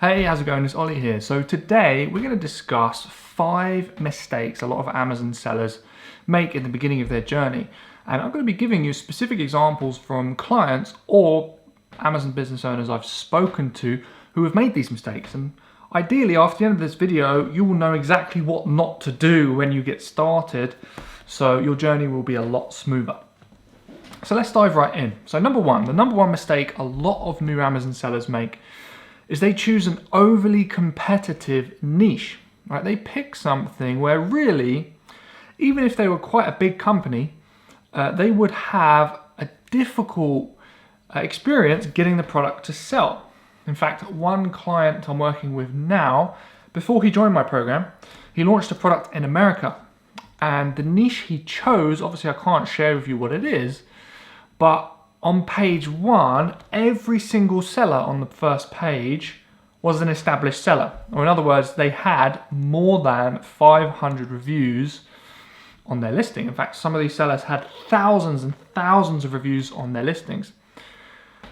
Hey, how's it going? It's Ollie here. So today we're going to discuss 5 mistakes a lot of Amazon sellers make in the beginning of their journey. And I'm going to be giving you specific examples from clients or Amazon business owners I've spoken to who have made these mistakes. And ideally, after the end of this video, you will know exactly what not to do when you get started, so your journey will be a lot smoother. So let's dive right in. So the number one mistake a lot of new Amazon sellers make is they choose an overly competitive niche, right? They pick something where really, even if they were quite a big company, they would have a difficult experience getting the product to sell. In fact, one client I'm working with now, before he joined my program, he launched a product in America, and the niche he chose, obviously I can't share with you what it is, but on page 1, every single seller on the first page was an established seller. Or in other words, they had more than 500 reviews on their listing. In fact, some of these sellers had thousands and thousands of reviews on their listings.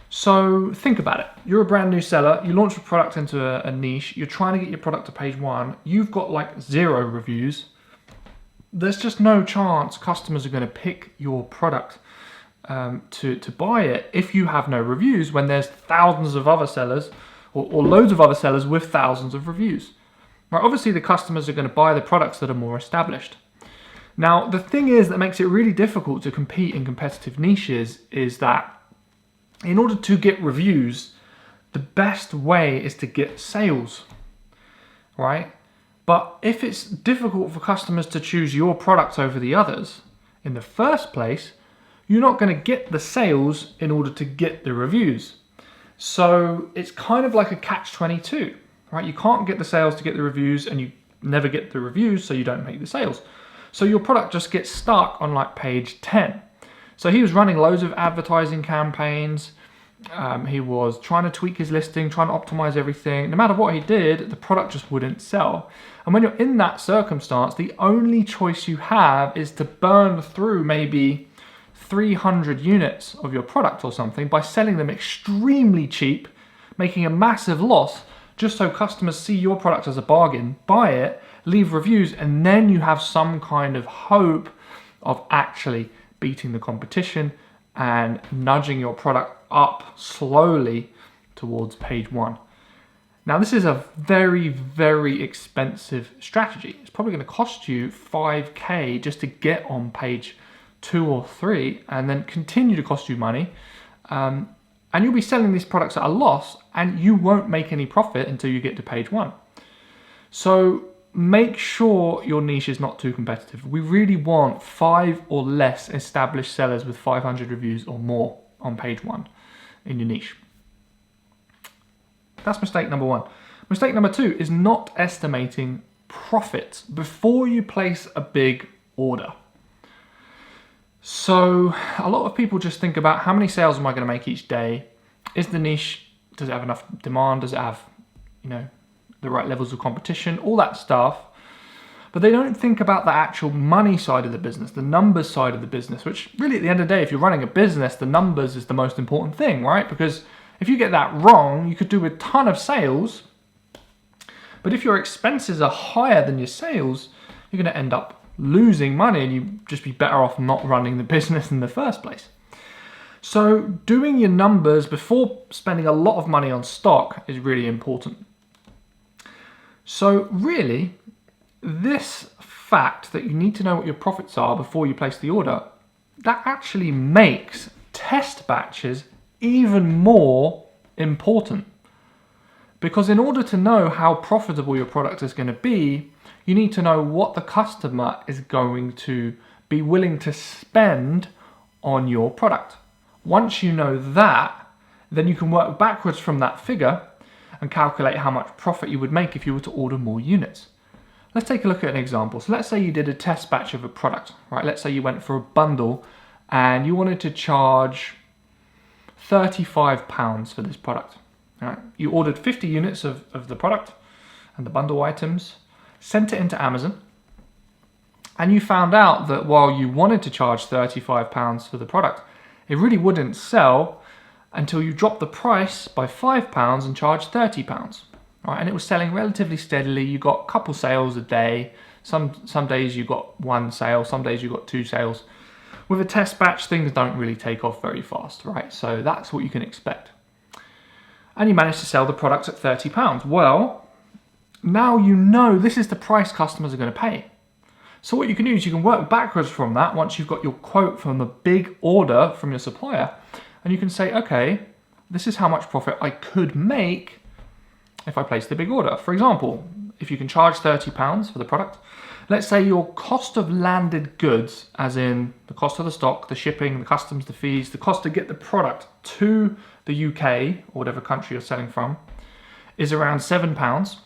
So think about it. You're a brand new seller, you launch a product into a niche, you're trying to get your product to page 1, you've got like 0 reviews. There's just no chance customers are going to pick your product to buy it if you have no reviews, when there's thousands of other sellers or loads of other sellers with thousands of reviews. Right, obviously the customers are going to buy the products that are more established. Now, the thing is that makes it really difficult to compete in competitive niches is that in order to get reviews, the best way is to get sales, right? But if it's difficult for customers to choose your product over the others in the first place, you're not going to get the sales in order to get the reviews. So it's kind of like a catch-22, right? You can't get the sales to get the reviews, and you never get the reviews, so you don't make the sales. So your product just gets stuck on like page 10. So he was running loads of advertising campaigns. He was trying to tweak his listing, trying to optimize everything. No matter what he did, the product just wouldn't sell. And when you're in that circumstance, the only choice you have is to burn through maybe 300 units of your product or something by selling them extremely cheap, making a massive loss just so customers see your product as a bargain, buy it, leave reviews, and then you have some kind of hope of actually beating the competition and nudging your product up slowly towards page 1. Now, this is a very, very expensive strategy. It's probably going to cost you 5K just to get on page 2 or 3, and then continue to cost you money, and you'll be selling these products at a loss, and you won't make any profit until you get to page 1. So make sure your niche is not too competitive. We really want 5 or less established sellers with 500 reviews or more on page 1 in your niche. That's mistake number 1. Mistake number 2 is not estimating profits before you place a big order. So a lot of people just think about how many sales am I going to make each day? Is the niche, does it have enough demand? Does it have, the right levels of competition? All that stuff. But they don't think about the actual money side of the business, the numbers side of the business, which really at the end of the day, if you're running a business, the numbers is the most important thing, right? Because if you get that wrong, you could do a ton of sales, but if your expenses are higher than your sales, you're going to end up losing money, and you'd just be better off not running the business in the first place. So doing your numbers before spending a lot of money on stock is really important. So really, this fact that you need to know what your profits are before you place the order, that actually makes test batches even more important. Because in order to know how profitable your product is going to be, you need to know what the customer is going to be willing to spend on your product. Once you know that, then you can work backwards from that figure and calculate how much profit you would make if you were to order more units. Let's take a look at an example. So let's say you did a test batch of a product, right? Let's say you went for a bundle and you wanted to charge £35 for this product. All right? You ordered 50 units of the product and the bundle items, sent it into Amazon, and you found out that while you wanted to charge £35 for the product, it really wouldn't sell until you dropped the price by £5 and charged £30. right? And it was selling relatively steadily. You got a couple sales a day. Some days you got one sale, some days you got two sales. With a test batch, things don't really take off very fast, right? So that's what you can expect. And you managed to sell the products at £30. Well, now you know this is the price customers are going to pay. So what you can do is you can work backwards from that once you've got your quote from the big order from your supplier, and you can say, okay, this is how much profit I could make if I place the big order. For example, if you can charge £30 for the product, let's say your cost of landed goods, as in the cost of the stock, the shipping, the customs, the fees, the cost to get the product to the UK or whatever country you're selling from, is around £7.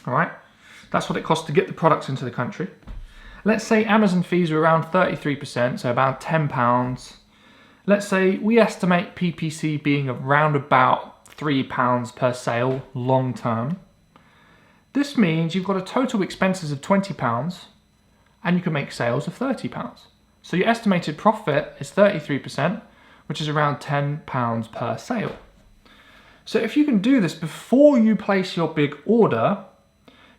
All right, that's what it costs to get the products into the country. Let's say Amazon fees are around 33%, so about £10. Let's say we estimate PPC being around about £3 per sale long term. This means you've got a total expenses of £20 and you can make sales of £30. So your estimated profit is 33%, which is around £10 per sale. So if you can do this before you place your big order,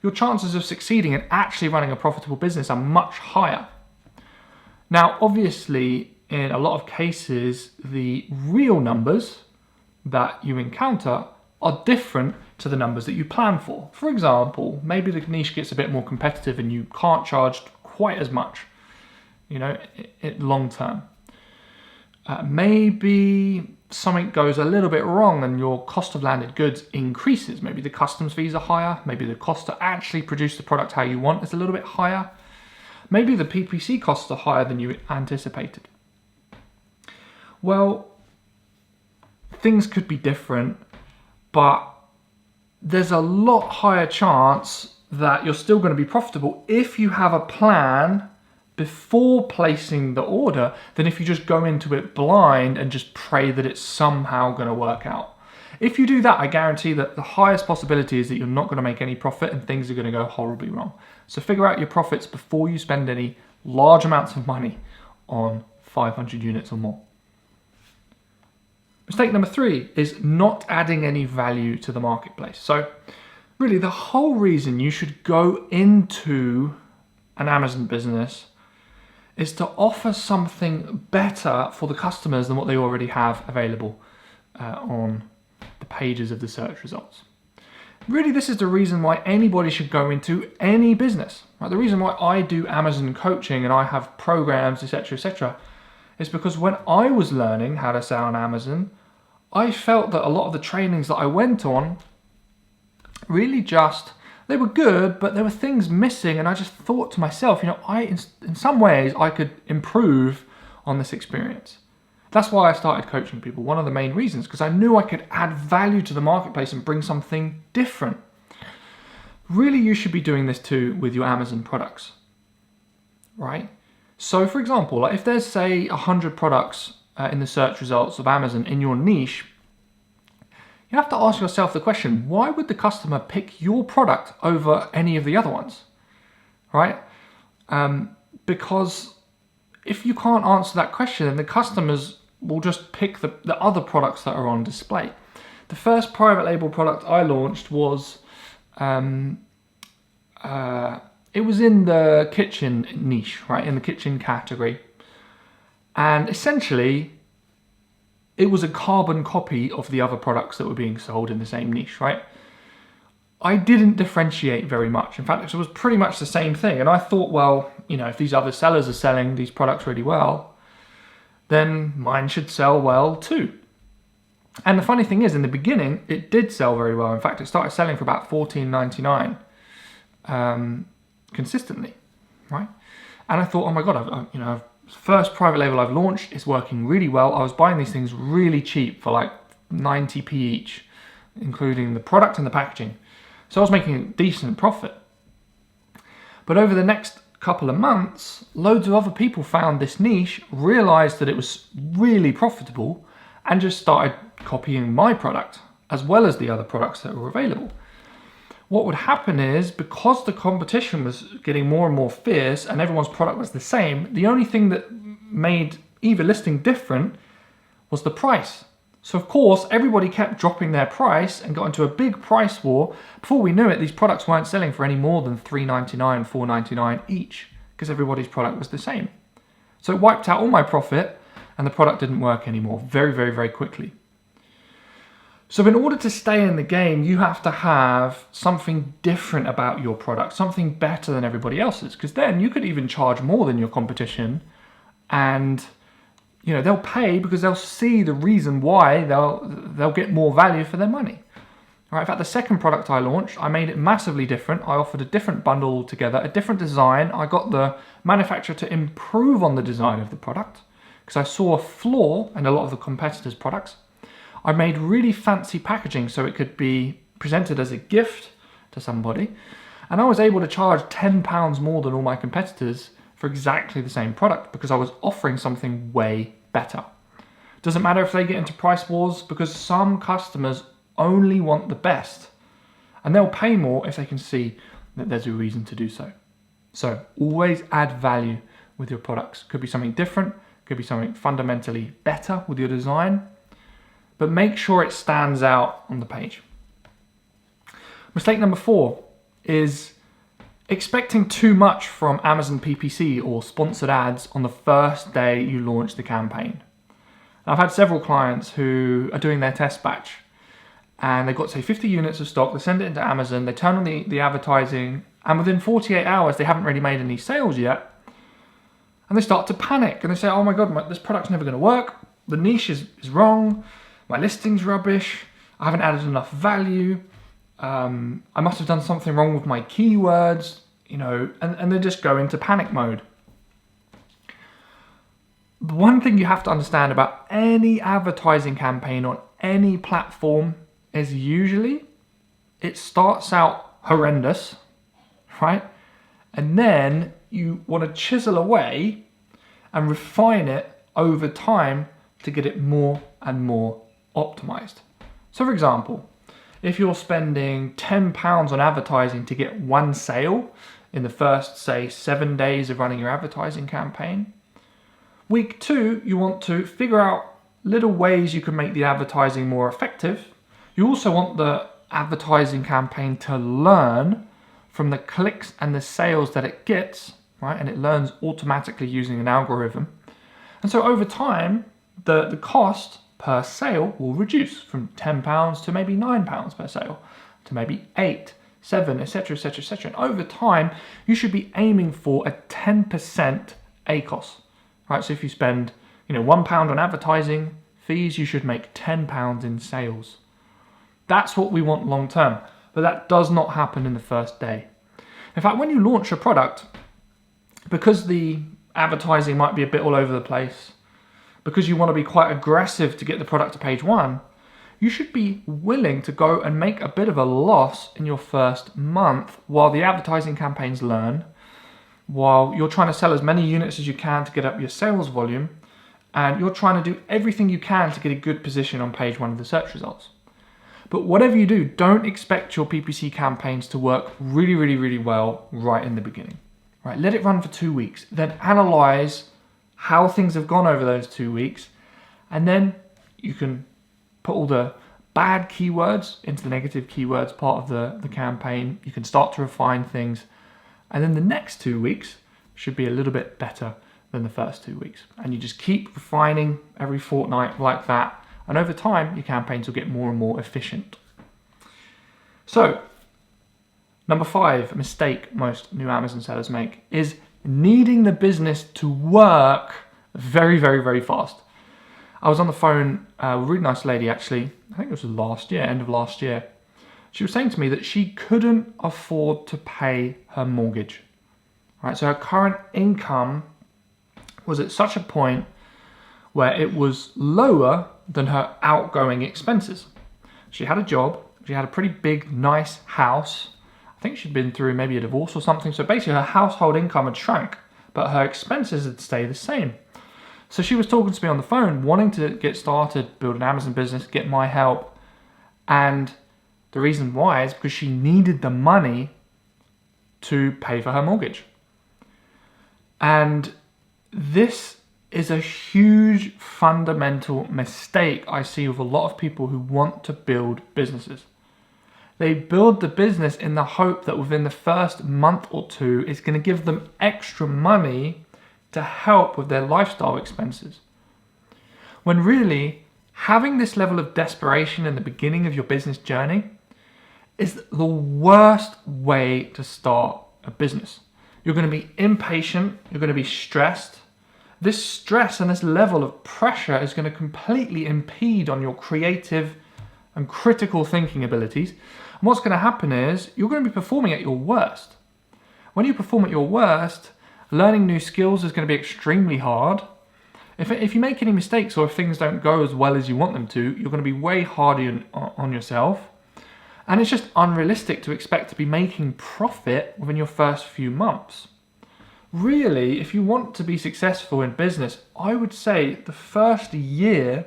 your chances of succeeding and actually running a profitable business are much higher. Now, obviously, in a lot of cases, the real numbers that you encounter are different to the numbers that you plan for. For example, maybe the niche gets a bit more competitive and you can't charge quite as much, long term. Maybe something goes a little bit wrong and your cost of landed goods increases. Maybe the customs fees are higher. Maybe the cost to actually produce the product how you want is a little bit higher. Maybe the PPC costs are higher than you anticipated. Well, things could be different, but there's a lot higher chance that you're still going to be profitable if you have a plan before placing the order than if you just go into it blind and just pray that it's somehow going to work out. If you do that, I guarantee that the highest possibility is that you're not going to make any profit and things are going to go horribly wrong. So figure out your profits before you spend any large amounts of money on 500 units or more. Mistake number 3 is not adding any value to the marketplace. So really the whole reason you should go into an Amazon business is to offer something better for the customers than what they already have available on the pages of the search results. Really, this is the reason why anybody should go into any business. Right? The reason why I do Amazon coaching and I have programs, etc., is because when I was learning how to sell on Amazon, I felt that a lot of the trainings that I went on really they were good, but there were things missing, and I just thought to myself, in some ways I could improve on this experience. That's why I started coaching people. One of the main reasons, because I knew I could add value to the marketplace and bring something different. Really, you should be doing this too with your Amazon products, right? So for example, if there's say 100 products in the search results of Amazon in your niche, you have to ask yourself the question, why would the customer pick your product over any of the other ones, right? Because if you can't answer that question, then the customers will just pick the other products that are on display. The first private label product I launched was, it was in the kitchen niche, right? In the kitchen category. And essentially, it was a carbon copy of the other products that were being sold in the same niche, right? I didn't differentiate very much. In fact, it was pretty much the same thing. And I thought, well, if these other sellers are selling these products really well, then mine should sell well too. And the funny thing is, in the beginning, it did sell very well. In fact, it started selling for about $14.99 consistently, right? And I thought, oh my God, I've first private label I've launched is working really well. I was buying these things really cheap for like 90p each, including the product and the packaging. So I was making a decent profit. But over the next couple of months, loads of other people found this niche, realized that it was really profitable, and just started copying my product as well as the other products that were available. What would happen is, because the competition was getting more and more fierce and everyone's product was the same, the only thing that made either listing different was the price. So of course, everybody kept dropping their price and got into a big price war. Before we knew it, these products weren't selling for any more than $3.99, $4.99 each, because everybody's product was the same. So it wiped out all my profit, and the product didn't work anymore very, very, very quickly. So in order to stay in the game, you have to have something different about your product, something better than everybody else's, because then you could even charge more than your competition, and they'll pay because they'll see the reason why they'll get more value for their money. All right, in fact, the second product I launched, I made it massively different. I offered a different bundle altogether, a different design. I got the manufacturer to improve on the design of the product because I saw a flaw in a lot of the competitors' products. I made really fancy packaging so it could be presented as a gift to somebody. And I was able to charge £10 more than all my competitors for exactly the same product because I was offering something way better. Doesn't matter if they get into price wars because some customers only want the best. And they'll pay more if they can see that there's a reason to do so. So always add value with your products. Could be something different, could be something fundamentally better with your design, but make sure it stands out on the page. Mistake number 4 is expecting too much from Amazon PPC or sponsored ads on the first day you launch the campaign. Now, I've had several clients who are doing their test batch and they've got, say, 50 units of stock, they send it into Amazon, they turn on the advertising, and within 48 hours they haven't really made any sales yet, and they start to panic and they say, oh my God, this product's never going to work, the niche is wrong, my listing's rubbish, I haven't added enough value, I must have done something wrong with my keywords, and they just go into panic mode. The one thing you have to understand about any advertising campaign on any platform is usually it starts out horrendous, right? And then you want to chisel away and refine it over time to get it more and more optimized. So for example, if you're spending £10 on advertising to get one sale in the first, say, 7 days of running your advertising campaign, week 2, you want to figure out little ways you can make the advertising more effective. You also want the advertising campaign to learn from the clicks and the sales that it gets, right? And it learns automatically using an algorithm. And so over time, the cost per sale will reduce from £10 to maybe £9 per sale, to maybe 8, 7, etc., etc., etc. And over time, you should be aiming for a 10% ACOS, right? So if you spend, £1 on advertising fees, you should make £10 in sales. That's what we want long term, but that does not happen in the first day. In fact, when you launch a product, because the advertising might be a bit all over the place, because you want to be quite aggressive to get the product to page 1, you should be willing to go and make a bit of a loss in your first month while the advertising campaigns learn, while you're trying to sell as many units as you can to get up your sales volume, and you're trying to do everything you can to get a good position on page 1 of the search results. But whatever you do, don't expect your PPC campaigns to work really, really, really well right in the beginning. Right? Let it run for 2 weeks, then analyze how things have gone over those 2 weeks, and then you can put all the bad keywords into the negative keywords part of the campaign. You can start to refine things, and then the next 2 weeks should be a little bit better than the first 2 weeks. And you just keep refining every fortnight like that, and over time your campaigns will get more and more efficient. So, number 5 mistake most new Amazon sellers make is needing the business to work very, very, very fast. I was on the phone with a really nice lady, actually, I think it was last year, end of last year. She was saying to me that she couldn't afford to pay her mortgage. Right, so her current income was at such a point where it was lower than her outgoing expenses. She had a job, she had a pretty big, nice house. I think she'd been through maybe a divorce or something. So basically her household income had shrunk, but her expenses had stayed the same. So she was talking to me on the phone, wanting to get started, build an Amazon business, get my help. And the reason why is because she needed the money to pay for her mortgage. And this is a huge fundamental mistake I see with a lot of people who want to build businesses. They build the business in the hope that within the first month or two, it's going to give them extra money to help with their lifestyle expenses. When really, having this level of desperation in the beginning of your business journey is the worst way to start a business. You're going to be impatient, you're going to be stressed. This stress and this level of pressure is going to completely impede on your creative and critical thinking abilities. And what's going to happen is you're going to be performing at your worst. When you perform at your worst, learning new skills is going to be extremely hard. If you make any mistakes or if things don't go as well as you want them to, you're going to be way harder on yourself. And it's just unrealistic to expect to be making profit within your first few months. Really, if you want to be successful in business, I would say the first year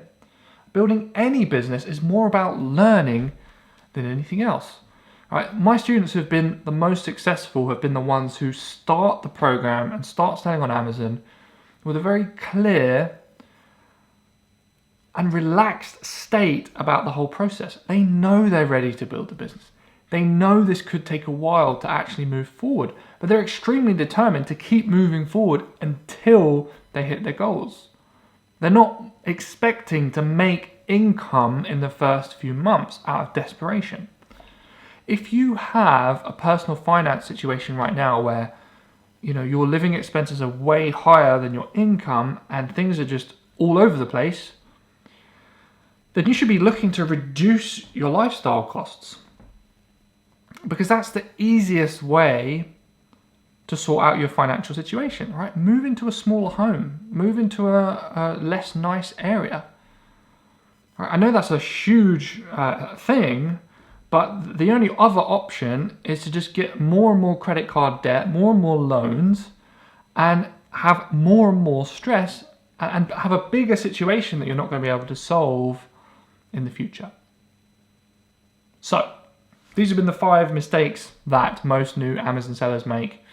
building any business is more about learning than anything else. Right? My students who have been the most successful have been the ones who start the program and start selling on Amazon with a very clear and relaxed state about the whole process. They know they're ready to build a business. They know this could take a while to actually move forward, but they're extremely determined to keep moving forward until they hit their goals. They're not expecting to make income in the first few months out of desperation. If you have a personal finance situation right now where your living expenses are way higher than your income and things are just all over the place, then you should be looking to reduce your lifestyle costs. Because that's the easiest way to sort out your financial situation, right? Move into a smaller home, move into a less nice area. Right? I know that's a huge thing, but the only other option is to just get more and more credit card debt, more and more loans, and have more and more stress and have a bigger situation that you're not going to be able to solve in the future. So, these have been the 5 mistakes that most new Amazon sellers make.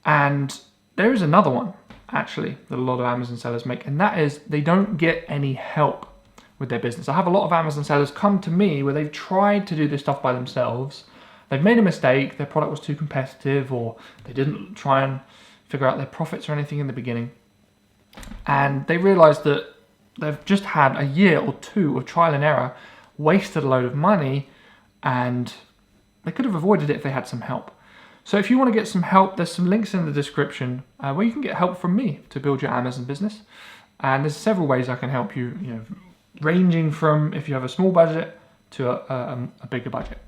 And there is another one, actually, that a lot of Amazon sellers make, and that is they don't get any help with their business. I have a lot of Amazon sellers come to me where they've tried to do this stuff by themselves. They've made a mistake, their product was too competitive, or they didn't try and figure out their profits or anything in the beginning. And they realized that they've just had a year or 2 of trial and error, wasted a load of money, and they could have avoided it if they had some help. So if you want to get some help, there's some links in the description where you can get help from me to build your Amazon business. And there's several ways I can help you, ranging from if you have a small budget to a bigger budget.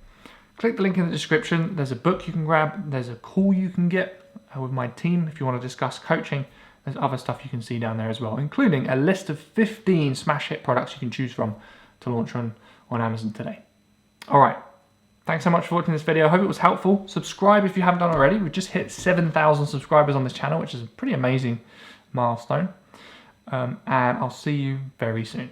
Click the link in the description. There's a book you can grab. There's a call you can get with my team if you want to discuss coaching. There's other stuff you can see down there as well, including a list of 15 smash hit products you can choose from to launch on Amazon today. All right. Thanks so much for watching this video. I hope it was helpful. Subscribe if you haven't done already. We've just hit 7,000 subscribers on this channel, which is a pretty amazing milestone. And I'll see you very soon.